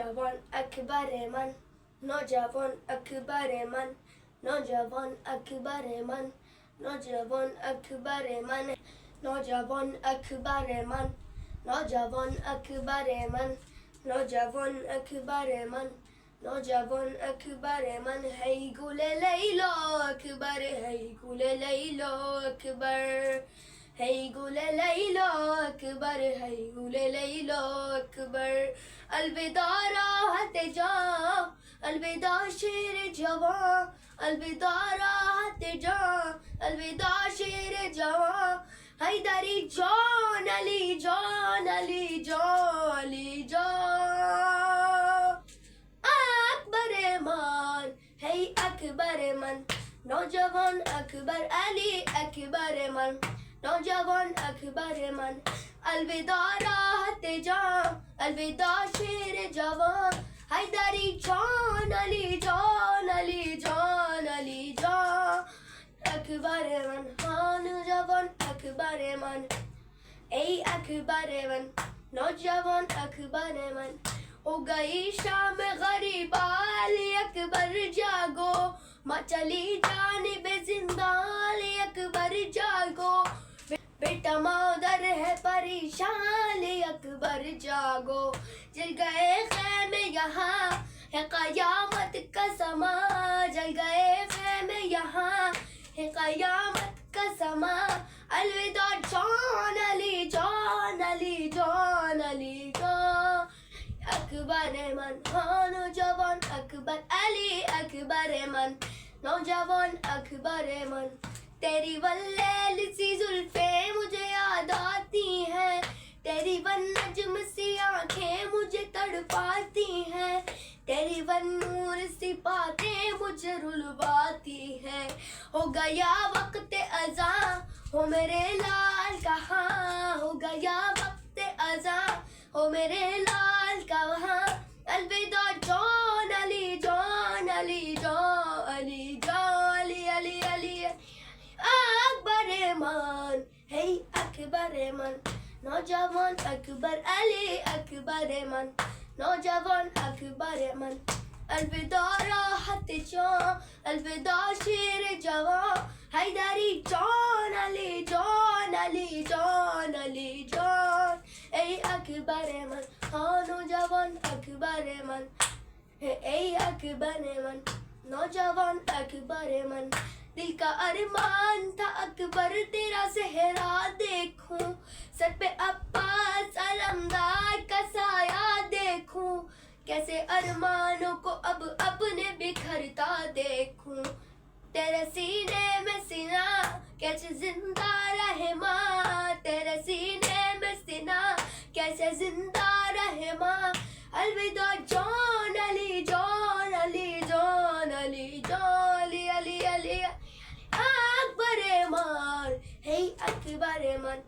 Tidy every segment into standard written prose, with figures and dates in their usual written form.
नौजवान अकबर मन, नौजवान अकबर मन, नौजवान अकबर मन, नौजवान अकबर मन, नौजवान अकबर मन, नौजवान अकबर मन, नौजवान अकबर मन, नौजवान अकबर मन। है गुले लैलो अकबर, है गुले लैलो अकबर, है गुले लैलो अकबर, है गुले लैलो अकबर। अलविदा राहत जा, अलविदा शेर जवां, अलविदा राहत जा, अलविदा शेर जवां। हैदरी जान अली जान अली जान अली जान। अकबर मान है अकबर मन, नौजवान अकबर अली अकबर मन, नौजवान अकबर मन। अलविदा राहत जा, अलविदा शेर जवां। हैदरी जान अली जान अली जान अली जान। अकबर मन हाँ नौजवान अकबर मन, ए अकबर मन नौजवान अकबर मन। हो गई शाम गरीबाल अकबर जागो, माँ चली जानिबे जिंदाल अकबर जागो। बेटा माँ उधर है परेशान अकबर जागो। जल गए खैमे यहाँ है कयामत का समा, जल गए खैमे यहाँ है कयामत का समा। अलविदा जान अली जान अली जान अली जान। अकबर मन हाँ नौजवान अकबर अली अकबर मन, नौजवान अकबर मन। तेरी वल्लैल सी जुल्फे मुझे याद आती हैं, तेरी वन नज्म सी आंखें मुझे तड़पाती हैं, तेरी वन नूर सी बातें मुझे रुलवाती हैं। हो गया वक्त अज़ा हो मेरे लाल कहाँ, हो गया वक्त अज़ा हो मेरे लाल कहाँ। अलविदा जान अली जान अली जान अली जान अली अली अली। अकबर मन है अकबर मन, नौजवान अकबर अली अकबर मन, नौजवान अकबर मन। अलविदा राहत जा, अलविदा शेर जवां। हैदरी जान अली जान अली जान अली जान। ए अकबर मन हाँ नौजवान अकबर मन, ए अकबर मन नौजवान अकबर मन। दिल का अरमान था अकबर तेरा सेहरा देखूं, सर पे अब्बास अलमदार का साया देखूं। कैसे अरमानों को अब अपने बिखरता देखूं, तेरे सीने में सीना कैसे जिंदा रहे माँ, तेरे सीने में सीना कैसे जिंदा रहे माँ। अलविदा जान अली जान अली जान अली जान अली अली अली। अकबर मान है अकबर मन,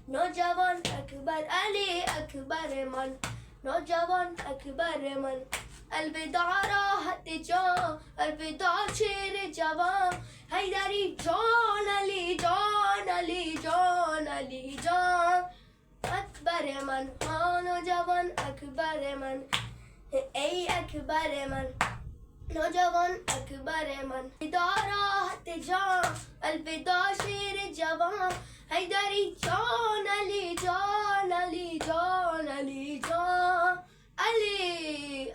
नौजवान अकबर अली अकबर मन, नौजवान अकबर मन। अलविदा राहत जा, अलविदा शेर जवां। हैदरी जान अली जान अली जान अली जान। अकबर मन हाँ नौजवान अकबर मन, ए अकबर मन नौजवान अकबर मन। अलविदा राहत जा, अलविदा शेर जवां। हैदरी जान अली जान अली जान अली जान अली।